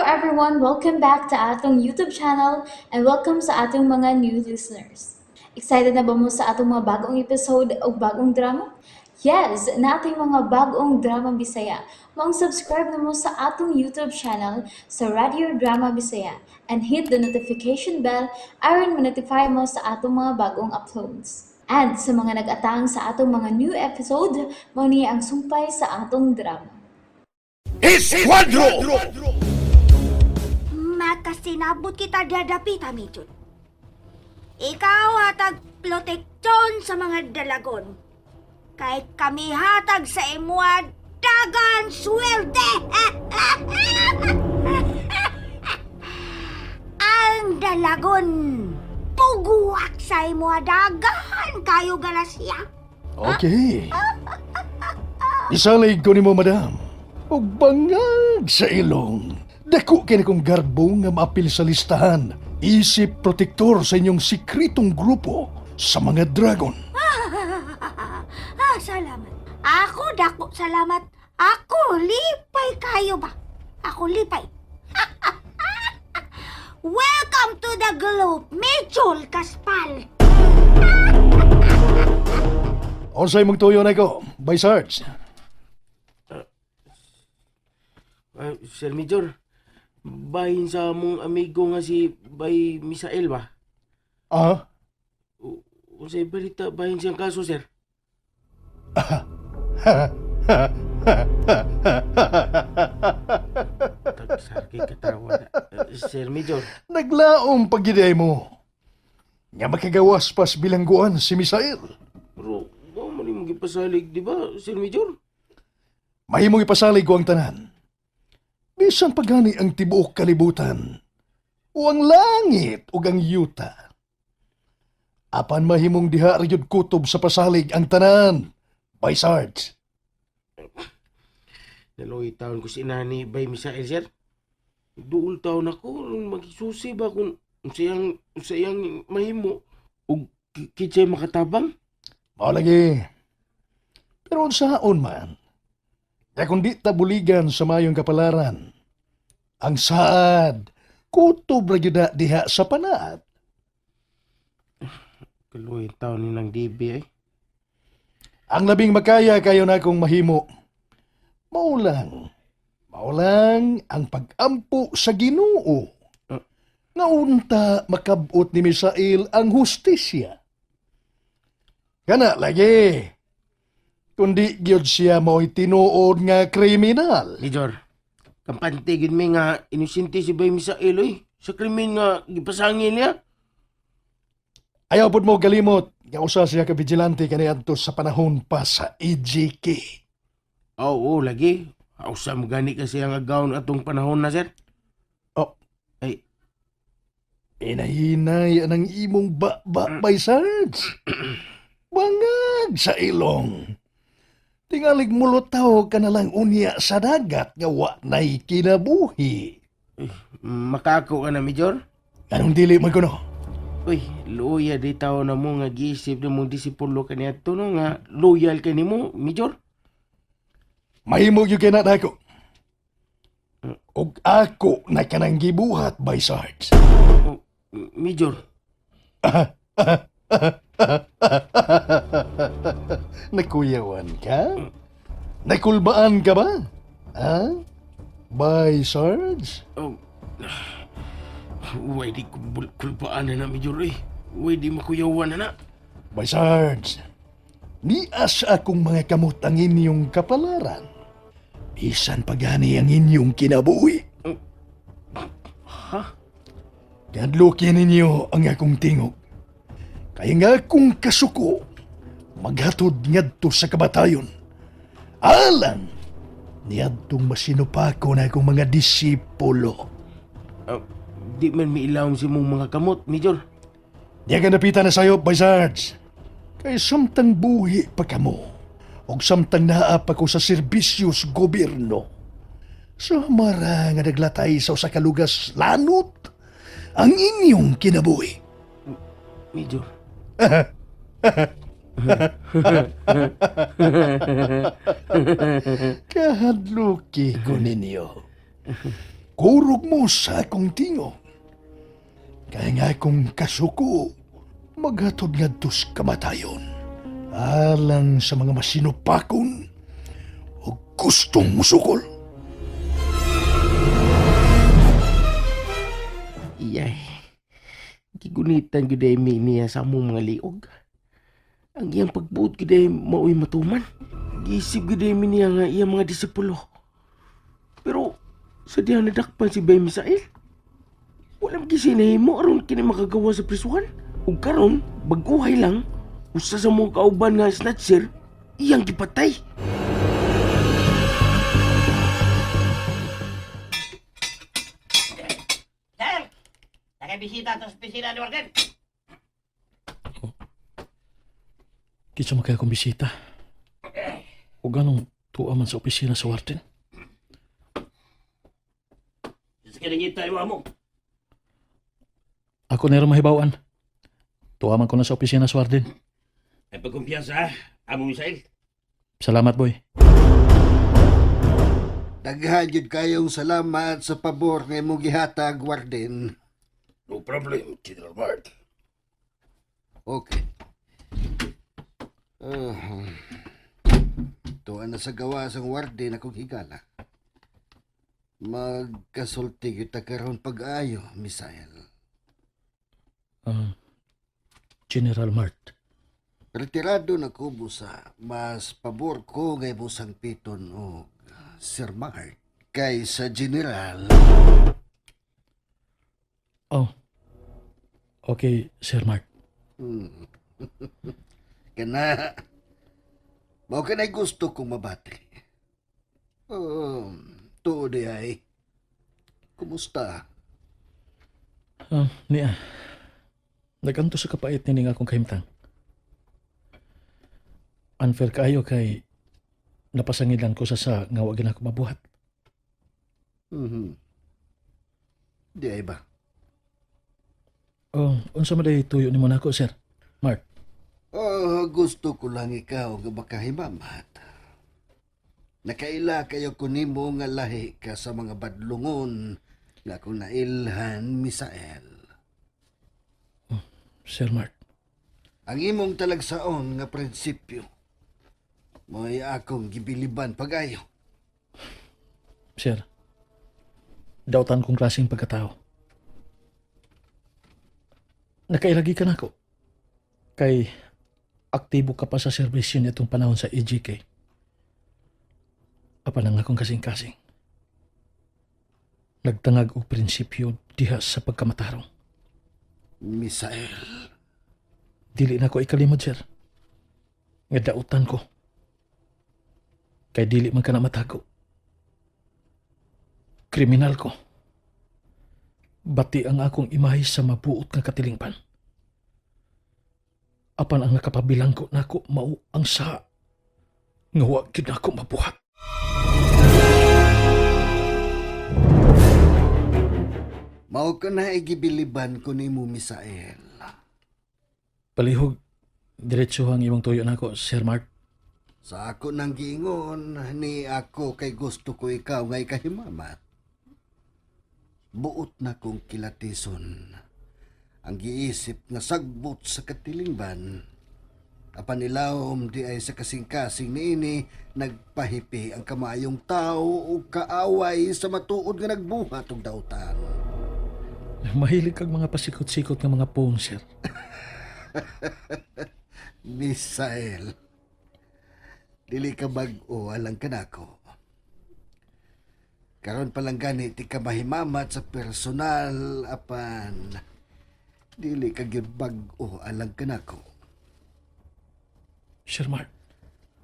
everyone, welcome back to atong YouTube channel and welcome sa atong mga new listeners. Excited na ba mo sa atong mga bagong episode o bagong drama? Yes, na ating mga bagong drama Bisaya. Mag-subscribe na mo sa atong YouTube channel sa Radio Drama Bisaya and hit the notification bell aron ma-notify mo sa atong mga bagong uploads. And sa mga nag-atang sa atong mga new episode, mo niya ang sumpay sa atong drama. Esquadro! Makasinabot kita dadapita, Mijud. Ikaw hatag proteksyon sa mga dalagon. Kahit kami hatag sa imuha dagan swelde. Ang dalagon, puguwak sa imuha dagan kayo galasya. Okay. Isalig ko ni mo, madam. O bangag sa ilong. Dako kini kong garbo nga maapil sa listahan. Isip protektor sa inyong sikretong grupo sa mga dragon. Salamat. Ako dako salamat. Ako lipay kayo ba? Ako lipay. Welcome to the globe, Mitchell Kaspal. Onsay mong tuyo na ko, by Sarge. Sir Major, bahin sa mong amigo nga si Bay Misael ba? Ah? Unsay balita bahin siyang kaso, sir? Tagsarki katawa na. Sir Major, Naglaom pagiday mo. Nga makagawas pas bilangguan si Misael. pero ba man yung gipasalig, di ba, Sir Major? Mahimong ipasalig ko ang tanan. Bisan pagani ang tibuok kalibutan, o ang langit o ang yuta. Apan mahimong diha rayod kutob sa pasalig ang tanan, by Sarge. Naloy taon ko si inani Bay Misael, sir. Duol taon ako, magisusi ba kung unsayang mahimo o kitsay makatabang? Mao lagi. Pero unsaon man, kaya kung di tabuligan sa mayong kapalaran, ang saad, kutob rayod na diha sa panaat. Kaloy taon nilang DB ay. Ang labing makaya kayo na kong mahimo. Maulang ang pag-ampo sa Ginoo. Nga unta makabot ni Misael ang hustisya. Kana lagi. Kundi gyud siya mo'y tinuod nga kriminal. Major, kampantigin mi nga inusinti si Bay Misael oy. Sa krimen nga gipasangil niya. Ayaw pud mo galimot nga usa siya ka vigilante kaniadto sa panahon pa sa EJK. Oo, lagi. Usa mo gani kasi ang agawon atong panahon na, sir. Oh, Ay, inahinay anang imong by Sarge. Bangag sa ilong. Tingalig mulutaw ka na lang unya sa dagat nga wa na'y kinabuhi. makako ka na, Major? Anong dili man kuno? Uy, loya di tao na mo nga giisip na mong disipulo ka niya to, no? Nga loyal ka ni mo, Major? Mahimo yung kinatako. Og ako na kanang gibuhat by Sarge. Oh, Major, Nakuyawan ka? Nakulbaan ka ba? Ha? By Sarge? oh, way di kulpaan na na, Major, eh. Way di makuyawan na na. By Sarge, nias akong mga kamot ang inyong kapalaran. Bisan pagani ang inyong kinabuhi. Ha? Kadlukin ninyo ang akong tingog. Kaya nga akong kasuko, maghatod ngadto sa kabatayon. Alang, niyadtong masinupako na akong mga disipulo. Di man miilawon si mong mga kamot, Major. Di ka napitan na sayo, by Sarge. Kay samtang buhi pa kamo. Og samtang naap ako sa serbisyos gobyerno. Samara nga naglatay sa usa ka lugas lanot ang inyong kinabuhi. Major. Kahadluki ko ninyo. kurog mo sa akong tingo. Kaya nga akong kasuko, maghatod nga dos kamatayon. Alang sa mga masinupakon o gustong musukol. Iyay. Gigunitan giday mi niya sa among mga liog. Ang iyang pagbuot giday mao'y matuman. Gisip giday mi niya nga iyang mga disipulo. Pero sa diyan nadakpan si Bay Misael. Walang gisinahimo aron kini makagawa sa prisuhan. Ug karon baguhay lang usa sa mga kauban nga snatcher iyang gipatay. Sir! Nakabisita sa opisina ni Warden. Kitsa man kaya akong bisita. O ganong tuwa man sa opisina sa warden. Sa kinangita mo. Ako na rin mahibawan. Tuwa man ko na sa opisina sa warden. Ay pagkumpiyansa, Amo Misael. Salamat, boy. Daghan jud kayong salamat sa pabor nga imong gihatag, Warden. No problem, General Mark. Okay. Tuwa na sa gawa sang Warden akong higala. Magkasulti kita karon pag-ayo, Misael. General Mart. Retirado na ko busa, mas pabor ko nga imong sangpiton o Sir Mart kaysa General. Oh. Okay, Sir Mart. Kana, mao ka na gusto kong mabati. Tuod ay. Kumusta? Niya. Naganto sa kapait ni nga akong kahimtang. Unfair kaayo kay napasangilan ko sa nga wag na ako mabuhat. Di ay ba? Oh, unsa man day tuyo nimo nako, Sir Mart? Gusto ko lang ikaw nga makahimamat. Nakaila kayo kunimo nga lahi ka sa mga badlungon nga kung nailhan, Misael. Sir Mart. Ang imong talagsaon nga prinsipyo mo'y akong gibiliban pagayo. Sir, dautan kong klaseng pagkatao. Nakailagi ka na ako. Kay aktibo ka pa sa serbisyo nitong panahon sa EGK. Apan ang akong kasing-kasing. Nagtangag og prinsipyo diha sa pagkamatarong. Misael, Dili na ko ikalimod, sir. Nga dautan ko. Kay dili man ka na matago. Kriminal ko. Bati ang akong imahe sa mabuot nga katilingpan. Apan ang nakapabilang ko nako mao ang sa nga wa gyud ako mabuhat. mao ka na igibiliban ko nimo, Misael. Palihog, diretso ang imong tuyo nako, Sir Mark. Sa ako nang giingon, ni ako kay gusto ko ikaw nga ikahimamat. Buot na kong kilatison. Ang giisip nga sagbot sa katilingban. Apan ilawom di ay sa kasing-kasing niini nagpahipi ang kamayong tao o kaaway sa matuod nga nagbuhat og dautan. Mahilig kag mga pasikot-sikot nga mga pong, sir. Misael, dili ka bag-o alang kanako. Karon pa lang gani ti ka mahimamat sa personal apan dili ka gyud bag-o alang kanako. Sir Mark,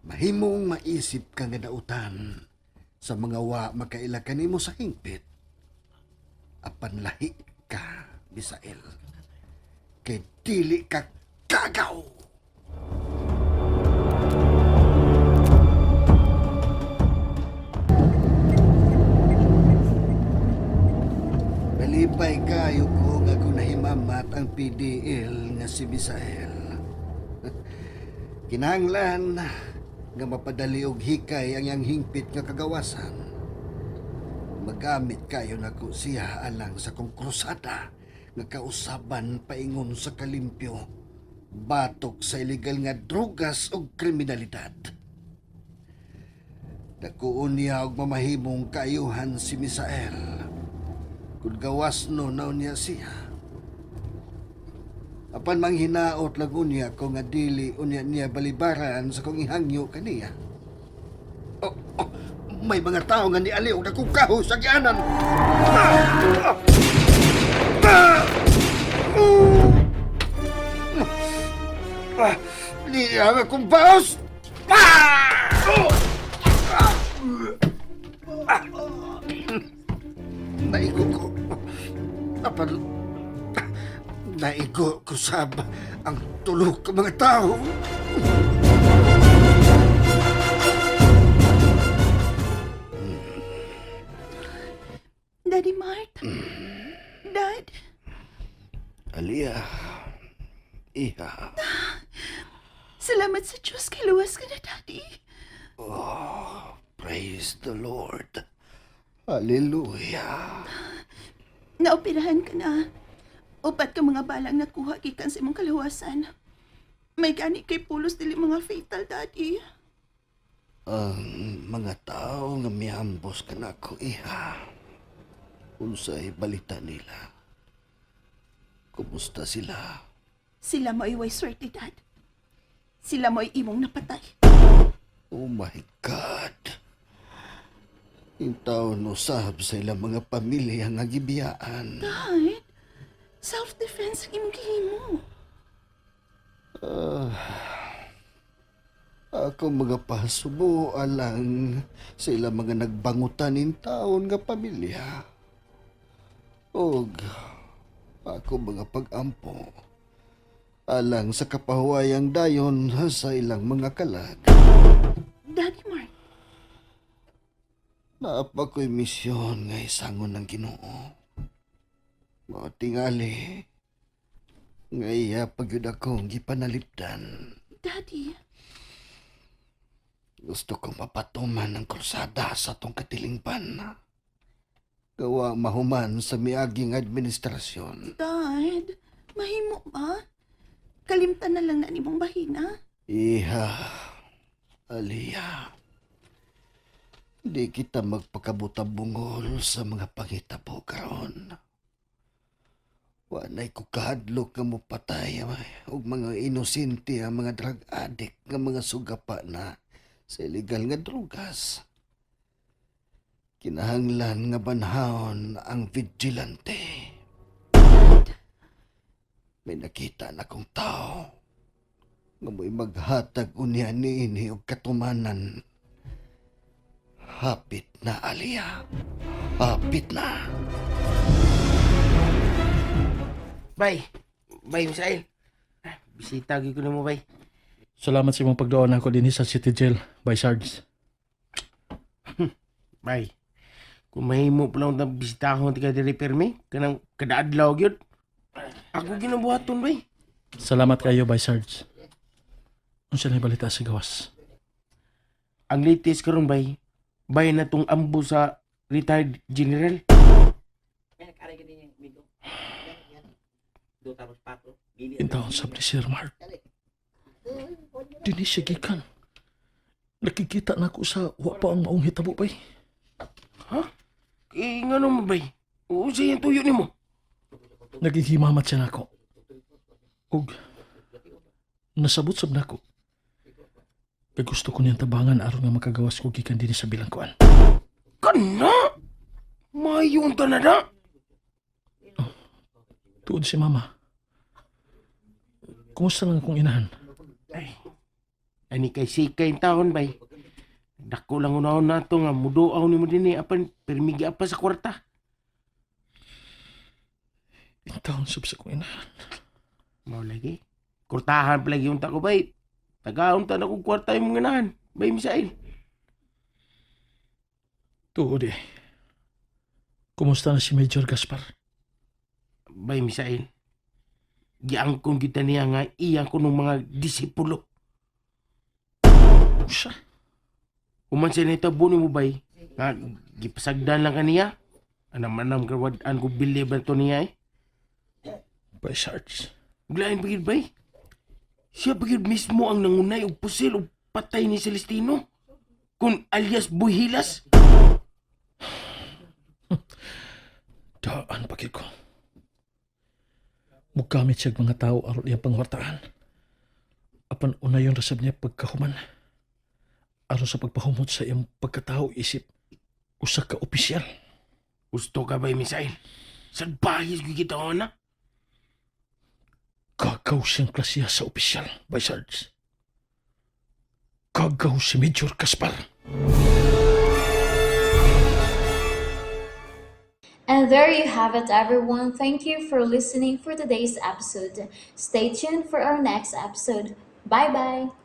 Mahimong maisip ka nga dautan sa mga wa makaila kanimo sa hingpit. Apan lahi ka, Misael. Kay dili ka kagaw. Malipay kayo ko nga kung nahimamat ang PDL nga si Misael. Kinahanglan nga mapadali og hikay ang yang hingpit nga kagawasan. Magamit kayo na ko siya alang sa kong krusada nga kausaban paingon sa kalimpyo, batok sa illegal nga drogas o kriminalidad. Dakuon niya og mamahimong kaayuhan si Misael. Kung gawas no na niya siya. Apan manghinaot lang unya ko nga dili unya niya balibaran sa kong ihangyo kaniya. Oh, oh, may mga tao nga ni Aliw na kong kaho sa gianan. Niya nga kong baos! Naigo ko. Apan, naigo ko sab ang tulog ka mga tao. Daddy Mart? Dad? Alia, iha, Salamat sa Diyos kay luwas ka na, Daddy. praise the Lord. Hallelujah. Naoperahan ka na. Upat ka mga balang nakuha gikan sa imong kalawasan. May gani kay pulos dili mga fatal, Daddy. Ang mga tao nga miambos ka na ko, iha. Unsay balita nila? Kumusta sila? Sila mo'y way swerte, Dad. Sila mo'y imong napatay. Oh my God! Intaw no sab sa ilang mga pamilya nga gibiyaan. Dad, self-defense ang imong gihimo. Ako mga pasubo alang sa ilang mga nagbangutan taon nga pamilya. Og ako mga pag-ampo alang sa kapahuayang dayon sa ilang mga kalag. Daddy Mart, Naapa ko'y misyon nga isangon ng Ginoo. Mga tingali, nga iya pagyud akong gipanalipdan. Daddy, Gusto kong mapatuman ng krusada sa tong katilingban. Gawa mahuman sa miaging administrasyon. Dad, mahimo ba? Kalimtan na lang na nimong bahina. Iha, Aliyah, di kita magpakabutabungol sa mga pangitabo karon. Wanay ko kahadlok nga mopatay og mga inosente ang mga drug addict nga mga sugapa na sa illegal nga drogas. Kinahanglan nga banhawon ang vigilante. May nakita na kong tao nga mo'y maghatag unya niini og katumanan. Hapit na, Aliyah. Hapit na. Bay, Misael. Bisita gyud ko nimo, bay. Salamat sa imong pagdoon ako din sa City Jail by Sarge. Bay. Kung mahimo pa lang na bisitahon ti ka diri permi, kanang kada adlaw gyud. Ako ginabuhaton, bay. Salamat kayo by Sarge. Unsa na balita sa gawas? Ang latest karon, bay. Bay na tong ambo sa retired general. Yan, karay ka din yung migo. Yan. Do tapos pato. Intawon sa Sir Mark. Dini siya gikan. Nakikita na ako sa wa pa ang maong hitabo bay. Eh, nga naman, bay. Oo, siya yung tuyo nimo. Nagihimamat siya nako. Og nasabot sab nako. Kay gusto ko niyang tabangan aron nga makagawas ko gikan dinhi sa bilangkuan. Kana? Mayong ta na da. Tuod si mama. Kumusta lang akong inahan? Ani kay sikay taon, bay. Dako lang unahon nato nga muduaw nimo dinhi apan permigi apa sa kwarta. Intawon sab sa akong inahan. Mao lagi. Kurtahan pa lagi unta ko, bay. Tagaon ta na kong kwarta yung mga nahan. Bay, Misael. Tuod eh. Kumusta na si Major Gaspar? Bay, Misael. Giangkon kita niya nga iyang ko ng mga disipulo. Siya. Uman siya na itabo mo, bay. Nga, gipasagdan lang kaniya. Anam-anam kawadaan ko believe to niya eh. Bay Sarge, Uglain pagid bay. Siya pagid mismo ang nangunay og pusil og patay ni Celestino. Kung alias Buhilas. daan pagid ko. Mugamit siya mga tao aron iyang pangwartaan. Apan unayon rasab niya pagkahuman. Aron sa pagpahumot sa iyang pagkatao isip usa ka opisyal. Gusto ka bay, Misael? Salbahis ko kita na. Kagaw siyang klasiya sa opisyal, Bay Sarge. Kagaw si Major Gaspar. And there you have it, everyone. Thank you for listening for today's episode. Stay tuned for our next episode. Bye bye.